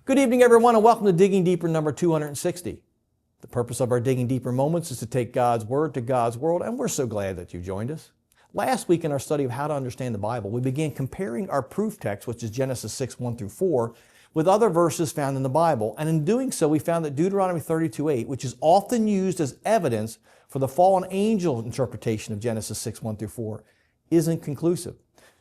Good evening, everyone, and welcome to Digging Deeper number 260. The purpose of our Digging Deeper moments is to take God's Word to God's world, and we're so glad that you joined us. Last week in our study of how to understand the Bible, we began comparing our proof text, which is Genesis 6, 1 through 4, with other verses found in the Bible. And in doing so, we found that Deuteronomy 32:8, which is often used as evidence for the fallen angel interpretation of Genesis 6, 1 through 4, isn't conclusive.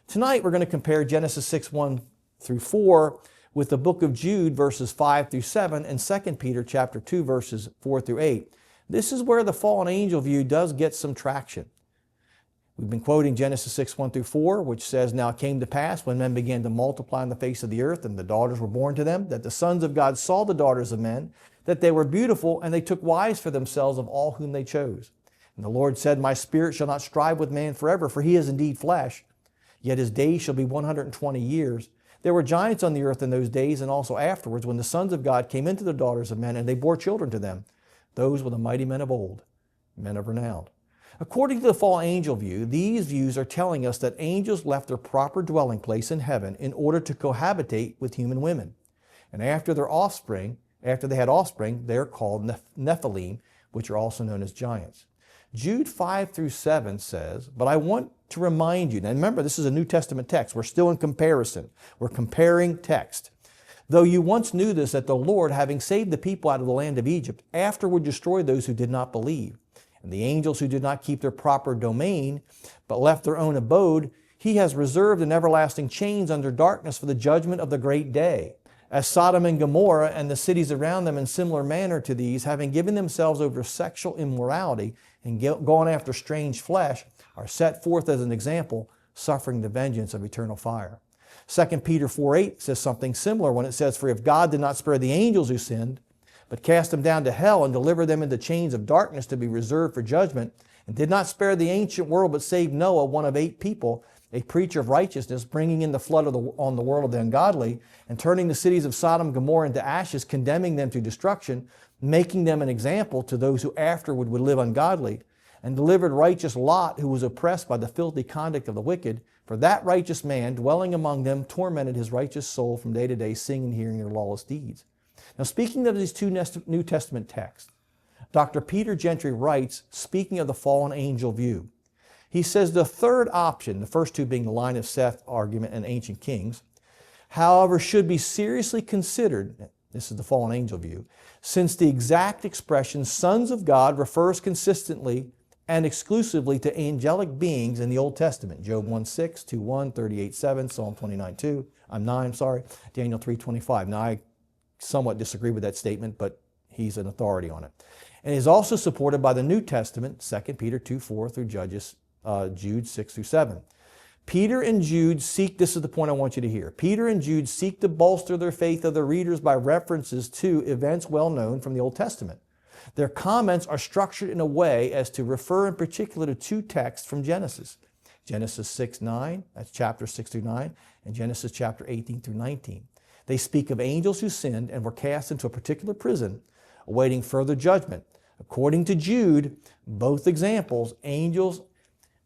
Tonight, we're going to compare Genesis 6, 1 through 4 with the book of Jude, verses 5 through 7, and 2 Peter chapter 2, verses 4 through 8. This is where the fallen angel view does get some traction. We've been quoting Genesis 6, 1 through 4, which says, "Now it came to pass, when men began to multiply on the face of the earth, and the daughters were born to them, that the sons of God saw the daughters of men, that they were beautiful, and they took wives for themselves of all whom they chose. And the Lord said, My spirit shall not strive with man forever, for he is indeed flesh. Yet his days shall be 120 years. There were giants on the earth in those days, and also afterwards, when the sons of God came into the daughters of men, and they bore children to them. Those were the mighty men of old, men of renown." According to the fallen angel view, these views are telling us that angels left their proper dwelling place in heaven in order to cohabitate with human women. And after they had offspring, they are called Nephilim, which are also known as giants. Jude 5 through 7 says, "But I want to remind you," and remember this is a New Testament text, we're still in comparison, we're comparing text. "Though you once knew this, that the Lord, having saved the people out of the land of Egypt, afterward destroyed those who did not believe. And the angels who did not keep their proper domain, but left their own abode, he has reserved in everlasting chains under darkness for the judgment of the great day. As Sodom and Gomorrah and the cities around them in similar manner to these, having given themselves over sexual immorality and gone after strange flesh, are set forth as an example, suffering the vengeance of eternal fire." 2 Peter 4:8 says something similar when it says, "For if God did not spare the angels who sinned, but cast them down to hell and delivered them into chains of darkness to be reserved for judgment, and did not spare the ancient world, but saved Noah, one of 8 people, a preacher of righteousness, bringing in the flood on the world of the ungodly, and turning the cities of Sodom and Gomorrah into ashes, condemning them to destruction, making them an example to those who afterward would live ungodly, and delivered righteous Lot, who was oppressed by the filthy conduct of the wicked. For that righteous man, dwelling among them, tormented his righteous soul from day to day, seeing and hearing their lawless deeds." Now, speaking of these two New Testament texts, Dr. Peter Gentry writes, speaking of the fallen angel view, he says the third option, the first two being the line of Seth argument and ancient kings, however, should be seriously considered, this is the fallen angel view, since the exact expression sons of God refers consistently and exclusively to angelic beings in the Old Testament. Job 1:6, 2:1, 38:7, Psalm 9, Daniel 3:25. Now, I somewhat disagree with that statement, but he's an authority on it. And is also supported by the New Testament, 2 Peter 2:4 through Jude 6 through 7. Peter and Jude seek, this is the point I want you to hear, Peter and Jude seek to bolster their faith of their readers by references to events well known from the Old Testament. Their comments are structured in a way as to refer in particular to two texts from Genesis. Genesis 6:9, that's chapter 6 through 9, and Genesis chapter 18 through 19. They speak of angels who sinned and were cast into a particular prison, awaiting further judgment. According to Jude, both examples, angels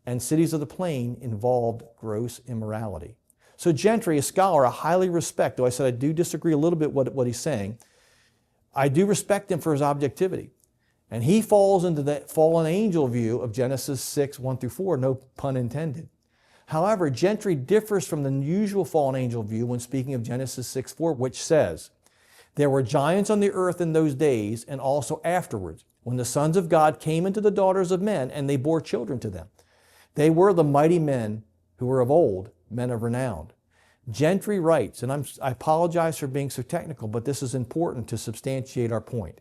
and cities of the plain, involved gross immorality. So Gentry, a scholar I highly respect, though I said I do disagree a little bit with what he's saying, I do respect him for his objectivity. And he falls into the fallen angel view of Genesis 6, 1 through 4, no pun intended. However, Gentry differs from the usual fallen angel view when speaking of Genesis 6:4, which says, "There were giants on the earth in those days, and also afterwards, when the sons of God came into the daughters of men, and they bore children to them. They were the mighty men who were of old, men of renown." Gentry writes, and I apologize for being so technical, but this is important to substantiate our point.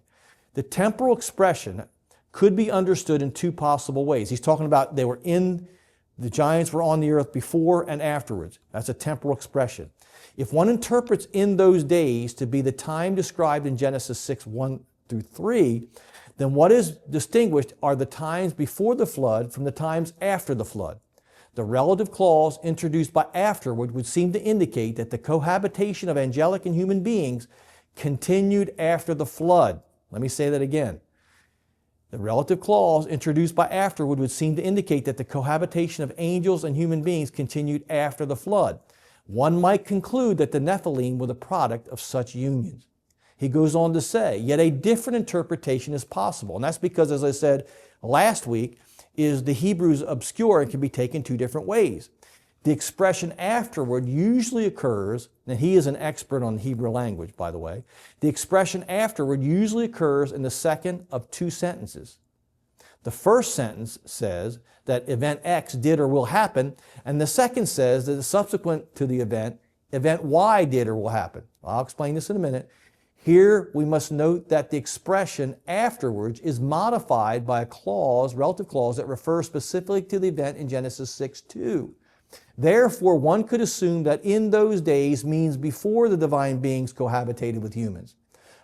The temporal expression could be understood in two possible ways. He's talking about the giants were on the earth before and afterwards. That's a temporal expression. If one interprets "in those days" to be the time described in Genesis 6, 1 through 3, then what is distinguished are the times before the flood from the times after the flood. The relative clause introduced by afterward would seem to indicate that the cohabitation of angelic and human beings continued after the flood. Let me say that again. The relative clause introduced by afterward would seem to indicate that the cohabitation of angels and human beings continued after the flood. One might conclude that the Nephilim were the product of such unions. He goes on to say, yet a different interpretation is possible. And that's because, as I said last week, is the Hebrew's obscure and can be taken two different ways. The expression afterward usually occurs, and he is an expert on the Hebrew language, by the way. The expression afterward usually occurs in the second of two sentences. The first sentence says that event X did or will happen, and the second says that subsequent to the event Y did or will happen. I'll explain this in a minute. Here we must note that the expression afterwards is modified by a clause, relative clause, that refers specifically to the event in Genesis 6:2. Therefore, one could assume that in those days means before the divine beings cohabitated with humans.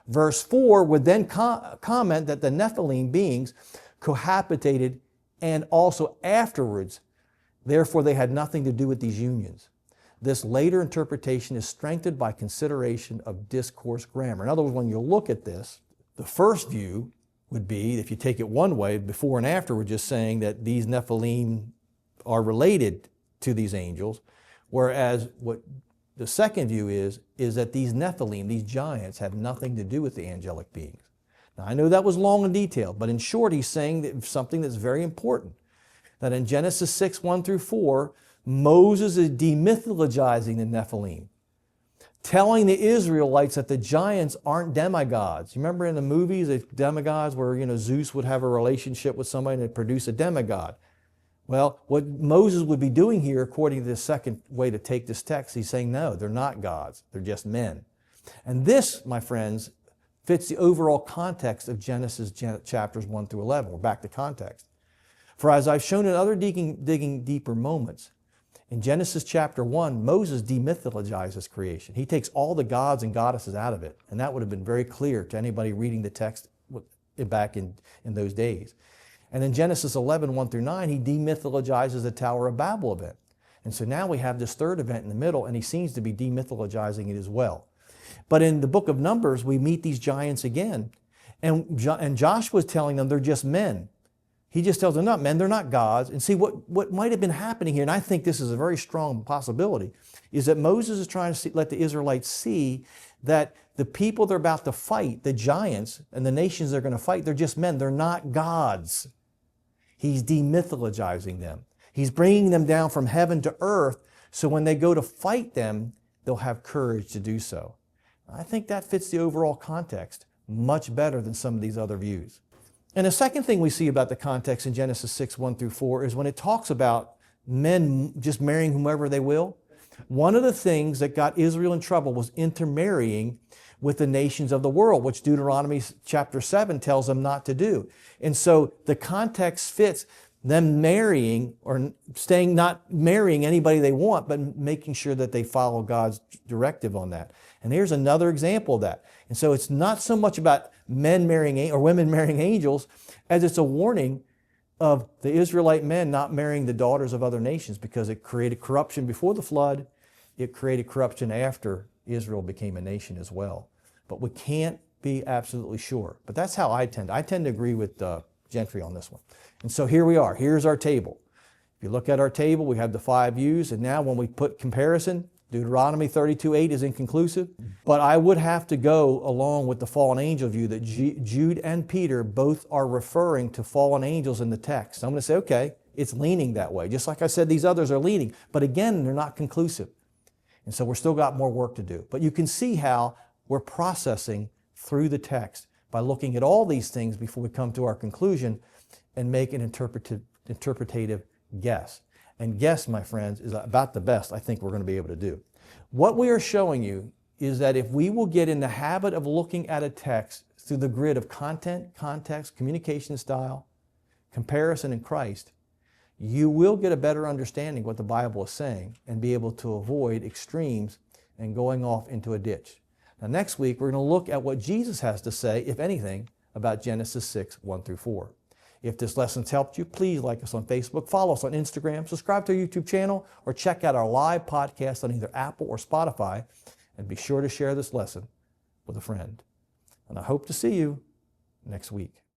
Verse 4 would then comment that the Nephilim beings cohabitated and also afterwards. Therefore, they had nothing to do with these unions. This later interpretation is strengthened by consideration of discourse grammar. In other words, when you look at this, the first view would be, if you take it one way, before and after, we're just saying that these Nephilim are related to these angels, whereas what the second view is that these Nephilim, these giants, have nothing to do with the angelic beings. Now, I know that was long and detailed, but in short, he's saying that something that's very important, that in Genesis 6:1-4, Moses is demythologizing the Nephilim, telling the Israelites that the giants aren't demigods. You remember in the movies, the demigods where, Zeus would have a relationship with somebody and produce a demigod. Well, what Moses would be doing here, according to the second way to take this text, he's saying, no, they're not gods. They're just men. And this, my friends, fits the overall context of Genesis chapters 1-11. We're back to context. For as I've shown in other digging deeper moments, in Genesis chapter 1, Moses demythologizes creation. He takes all the gods and goddesses out of it. And that would have been very clear to anybody reading the text back in those days. And in Genesis 11:1-9, he demythologizes the Tower of Babel event. And so now we have this third event in the middle, and he seems to be demythologizing it as well. But in the book of Numbers, we meet these giants again. And Joshua's telling them they're just men. He just tells them, not men, they're not gods. And see, what might have been happening here, and I think this is a very strong possibility, is that Moses is trying to let the Israelites see that the people they're about to fight, the giants and the nations they're going to fight, they're just men. They're not gods. He's demythologizing them. He's bringing them down from heaven to earth, so when they go to fight them, they'll have courage to do so. I think that fits the overall context much better than some of these other views. And the second thing we see about the context in Genesis 6:1-4 is when it talks about men just marrying whomever they will. One of the things that got Israel in trouble was intermarrying with the nations of the world, which Deuteronomy chapter 7 tells them not to do. And so the context fits them marrying or staying, not marrying anybody they want, but making sure that they follow God's directive on that. And here's another example of that. And so it's not so much about men marrying or women marrying angels as it's a warning of the Israelite men not marrying the daughters of other nations, because it created corruption before the flood. It created corruption after Israel became a nation as well. But we can't be absolutely sure. But that's how I tend to agree with Gentry on this one. And so here we are. Here's our table. If you look at our table, we have the 5 views. And now when we put comparison, Deuteronomy 32:8 is inconclusive. But I would have to go along with the fallen angel view that Jude and Peter both are referring to fallen angels in the text. I'm going to say, okay, it's leaning that way. Just like I said, these others are leaning. But again, they're not conclusive. And so we're still got more work to do. But you can see how we're processing through the text by looking at all these things before we come to our conclusion and make an interpretative guess. And guess, my friends, is about the best I think we're going to be able to do. What we are showing you is that if we will get in the habit of looking at a text through the grid of content, context, communication style, comparison, and Christ, you will get a better understanding of what the Bible is saying and be able to avoid extremes and going off into a ditch. Now, next week, we're going to look at what Jesus has to say, if anything, about Genesis 6:1-4. If this lesson's helped you, please like us on Facebook, follow us on Instagram, subscribe to our YouTube channel, or check out our live podcast on either Apple or Spotify, and be sure to share this lesson with a friend. And I hope to see you next week.